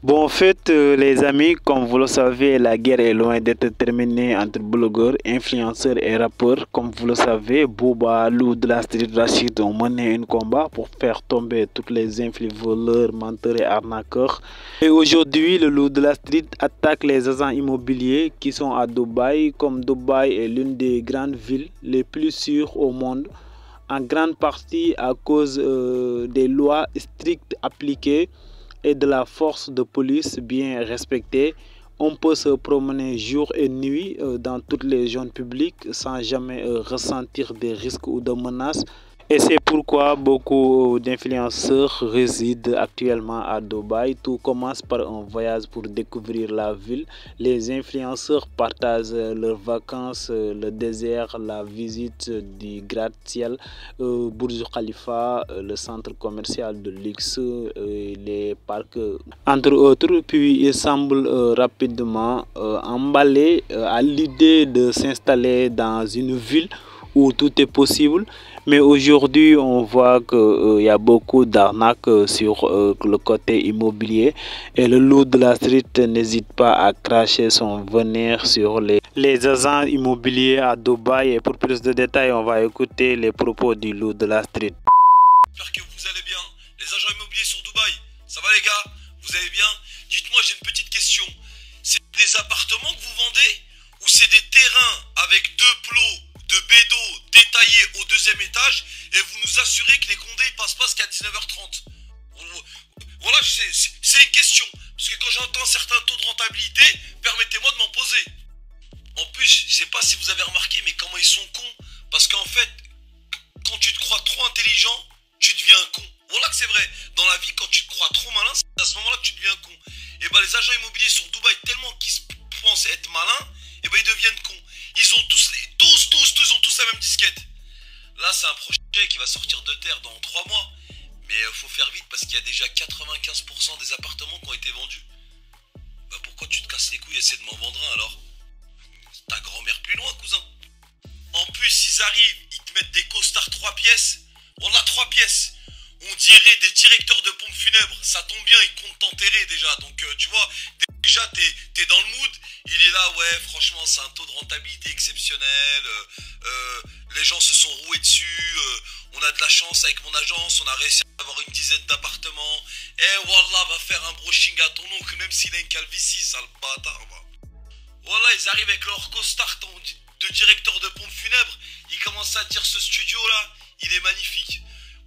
Bon, en fait, les amis, comme vous le savez, la guerre est loin d'être terminée entre blogueurs, influenceurs et rappeurs. Comme vous le savez, Booba, Lou de la Street Rachid ont mené un combat pour faire tomber toutes les voleurs, menteurs et arnaqueurs. Et aujourd'hui, le Lou de la Street attaque les agents immobiliers qui sont à Dubaï, comme Dubaï est l'une des grandes villes les plus sûres au monde, en grande partie à cause des lois strictes appliquées et de la force de police bien respectée. On peut se promener jour et nuit dans toutes les zones publiques sans jamais ressentir des risques ou de menaces. Et c'est pourquoi beaucoup d'influenceurs résident actuellement à Dubaï. Tout commence par un voyage pour découvrir la ville. Les influenceurs partagent leurs vacances, le désert, la visite du gratte-ciel, Burj Khalifa, le centre commercial de luxe, les parcs, entre autres. Puis ils semblent rapidement emballés à l'idée de s'installer dans une ville où tout est possible. Mais aujourd'hui, on voit qu'il y a beaucoup d'arnaques sur le côté immobilier et le loup de la street n'hésite pas à cracher son venin sur les agents immobiliers à Dubaï. Et pour plus de détails, on va écouter les propos du loup de la street. J'espère que vous allez bien. Les agents immobiliers sur Dubaï, ça va les gars? Vous allez bien? Dites-moi, j'ai une petite question. C'est des appartements que vous vendez ou c'est des terrains avec deux plots de bédos détaillés au deuxième étage et vous nous assurez que les condés ils passent pas jusqu'à 19h30? Voilà, c'est une question. Parce que quand j'entends certains taux de rentabilité, permettez-moi de m'en poser. En plus, je sais pas si vous avez remarqué, mais comment ils sont cons. Parce qu'en fait, quand tu te crois trop intelligent, tu deviens un con. Voilà que c'est vrai. Dans la vie, quand tu te crois trop malin, c'est à ce moment-là que tu deviens un con. Et ben les agents immobiliers sur Dubaï, tellement qu'ils pensent être malins, et ben ils deviennent cons. Ils ont tous, ils ont tous la même disquette. Là, c'est un projet qui va sortir de terre dans 3 mois. Mais faut faire vite parce qu'il y a déjà 95% des appartements qui ont été vendus. Bah pourquoi tu te casses les couilles et essaie de m'en vendre un alors? Ta grand-mère plus loin, cousin. En plus, ils arrivent, ils te mettent des costards 3 pièces. On a 3 pièces. On dirait des directeurs de pompes funèbres. Ça tombe bien, ils comptent t'enterrer déjà. Donc, tu vois, déjà, t'es dans le mood. Il est là, ouais, franchement, c'est un taux de rentabilité exceptionnel. Les gens se sont roués dessus. On a de la chance avec mon agence. On a réussi à avoir une dizaine d'appartements. Eh, Wallah, va faire un brushing à ton oncle, même s'il a une calvitie, sale bâtard, va. Voilà, ils arrivent avec leur costard de directeur de pompe funèbre. Ils commencent à dire ce studio là, il est magnifique.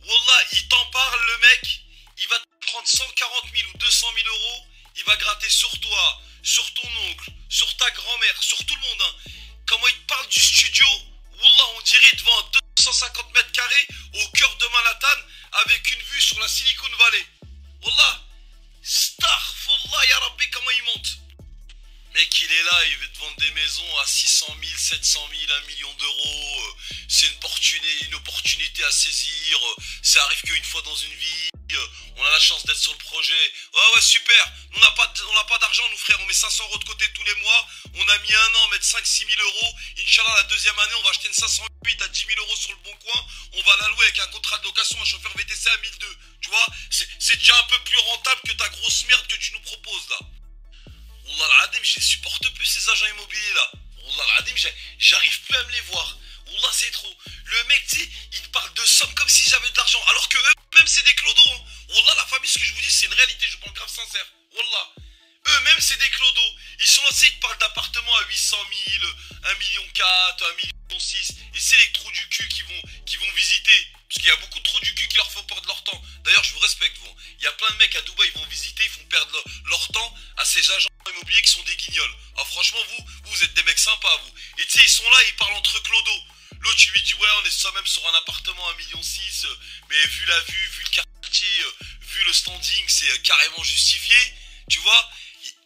Wallah, il t'en parle le mec. Il va te prendre 140 000 ou 200 000 euros. Il va gratter sur toi, sur ton oncle, sur ta grand-mère, sur tout le monde. Hein. Comment il te parle du studio? Wallah, on dirait devant 250 mètres carrés au cœur de Manhattan avec une vue sur la Silicon Valley. Wallah, Starfallah ya Rabbi, comment il monte? Mec, il est là, il veut te vendre des maisons à 600 000, 700 000, 1 million d'euros. C'est une opportunité à saisir. Ça arrive qu'une fois dans une vie. On a la chance d'être sur le projet. Ouais, super. On n'a pas d'argent, nous frères. On met 500 euros de côté tous les mois. On a mis un an à mettre 5-6 000 euros. Inch'Allah, la deuxième année, on va acheter une 508 à 10 000 euros sur le bon coin. On va la louer avec un contrat de location, un chauffeur VTC à 1002. Tu vois, c'est déjà un peu plus rentable que ta grosse merde que tu nous proposes là. Wallah l'Adim, je les supporte plus ces agents immobiliers là. Wallah l'Adim, j'arrive plus à me les voir. Wallah, c'est trop. Le mec, tu sais, il te parle de sommes comme si j'avais de l'argent. Alors que eux-mêmes, c'est des clodos. Hein. Wallah, la famille, ce que je vous dis, c'est une réalité. Je parle grave sincère. Wallah. Eux-mêmes, c'est des clodos. Ils sont lancés, ils te parlent d'appartements à 800 000, 1,4 million, 1,6 million. Et c'est les trous du cul qui vont visiter. Parce qu'il y a beaucoup de trous du cul qui leur font perdre leur temps. D'ailleurs, je vous respecte, vous. Il y a plein de mecs à Dubaï, ils vont visiter, ils font perdre leur temps à ces agents immobiliers qui sont des guignols. Alors franchement, vous êtes des mecs sympas, vous. Et tu sais, ils sont là, ils parlent entre clodos. L'autre, tu lui dis, ouais, on est ça même sur un appartement à 1,6 million, mais vu la vue, vu le quartier, vu le standing, c'est carrément justifié. Tu vois,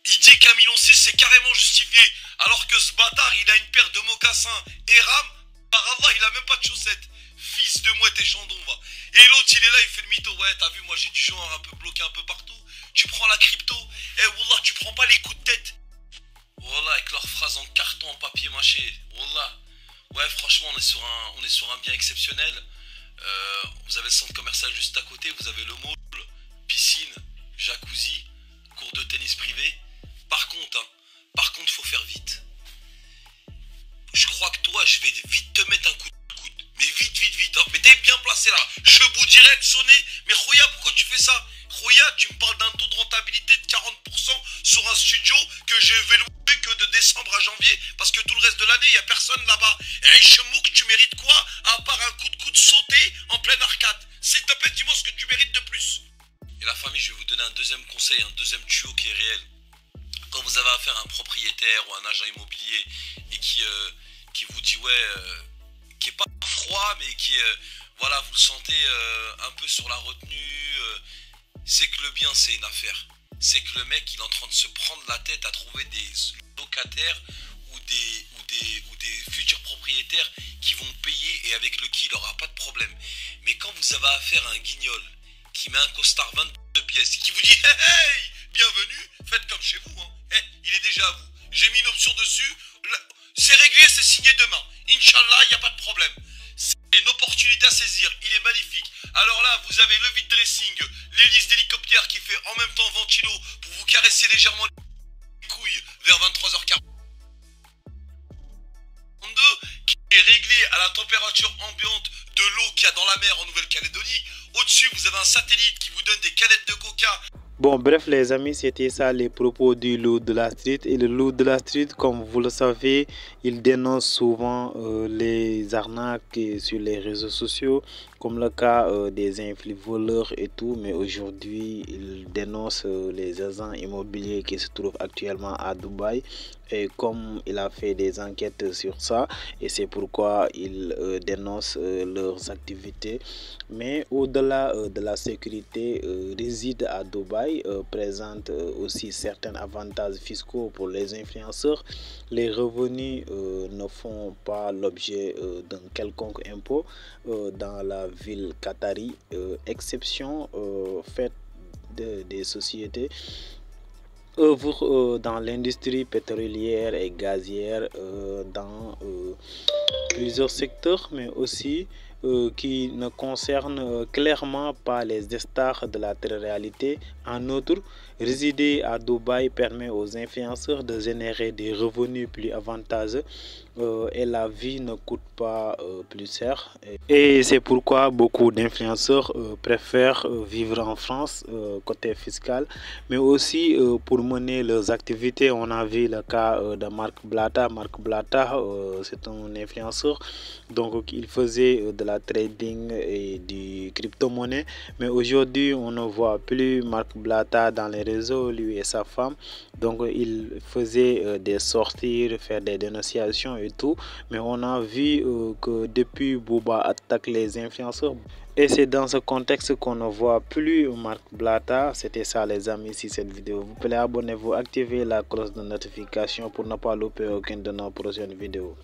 il dit qu'1,6 million, c'est carrément justifié. Alors que ce bâtard, il a une paire de mocassins et rame, par Allah, il a même pas de chaussettes. Fils de mouette et chandon, va. Et l'autre, il est là, il fait le mytho. Ouais, t'as vu, moi j'ai du genre un peu bloqué un peu partout. Tu prends la crypto. Eh, Wallah, tu prends pas les coups de tête. Wallah, avec leurs phrases en carton, en papier mâché. Wallah. Ouais, franchement, on est sur un bien exceptionnel. Vous avez le centre commercial juste à côté. Vous avez le mall, piscine, jacuzzi, cours de tennis chebou direct sonné. Mais Khoya, pourquoi tu fais ça? Khoya, tu me parles d'un taux de rentabilité de 40% sur un studio que je vais louer que de décembre à janvier, parce que tout le reste de l'année, il n'y a personne là-bas. Et Chemouk, tu mérites quoi à part un coup de coude sauté en pleine arcade? S'il te plaît, dis-moi ce que tu mérites de plus. Et la famille, je vais vous donner un deuxième conseil, un deuxième tuyau qui est réel. Quand vous avez affaire à un propriétaire ou un agent immobilier et qui vous dit qui est pas froid mais qui voilà, vous le sentez un peu sur la retenue, c'est que le bien c'est une affaire. C'est que le mec il est en train de se prendre la tête à trouver des locataires ou des futurs propriétaires qui vont payer et avec lequel il n'aura pas de problème. Mais quand vous avez affaire à un guignol qui met un costard 22 pièces et qui vous dit hey, hey, bienvenue, faites comme chez vous, hein. Hey, il est déjà à vous. J'ai mis une option dessus, c'est réglé, c'est signé demain. Inch'Allah, il n'y a pas de problème. C'est une opportunité à saisir, il est magnifique. Alors là, vous avez le vide dressing, l'hélice d'hélicoptère qui fait en même temps ventilo pour vous caresser légèrement les couilles vers 23h42, qui est réglé à la température ambiante de l'eau qu'il y a dans la mer en Nouvelle-Calédonie. Au-dessus, vous avez un satellite qui vous donne des canettes de coca. Bon, bref les amis, c'était ça les propos du loup de la street. Et le loup de la street, comme vous le savez, il dénonce souvent les arnaques sur les réseaux sociaux, comme le cas des voleurs et tout. Mais aujourd'hui, il dénonce les agents immobiliers qui se trouvent actuellement à Dubaï. Et comme il a fait des enquêtes sur ça, et c'est pourquoi il dénonce leurs activités. Mais au-delà de la sécurité, réside à Dubaï présente aussi certains avantages fiscaux pour les influenceurs. Les revenus ne font pas l'objet d'un quelconque impôt dans la ville qatari, exception faite des sociétés œuvrent dans l'industrie pétrolière et gazière dans plusieurs secteurs, mais aussi qui ne concernent clairement pas les stars de la télé-réalité. En outre, résider à Dubaï permet aux influenceurs de générer des revenus plus avantageux et la vie ne coûte pas plus cher. Et c'est pourquoi beaucoup d'influenceurs préfèrent vivre en France côté fiscal, mais aussi pour mener leurs activités. On a vu le cas de Marc Blatta. Marc Blatta, c'est un influenceur, donc il faisait de la trading et du crypto-monnaie, mais aujourd'hui on ne voit plus Marc Blatta dans les réseaux, lui et sa femme. Donc il faisait des sorties, faire des dénonciations et tout, mais on a vu que depuis Booba attaque les influenceurs. Et c'est dans ce contexte qu'on ne voit plus Marc Blatta. C'était ça les amis, si cette vidéo vous plaît, abonnez-vous, activez la cloche de notification pour ne pas louper aucune de nos prochaines vidéos.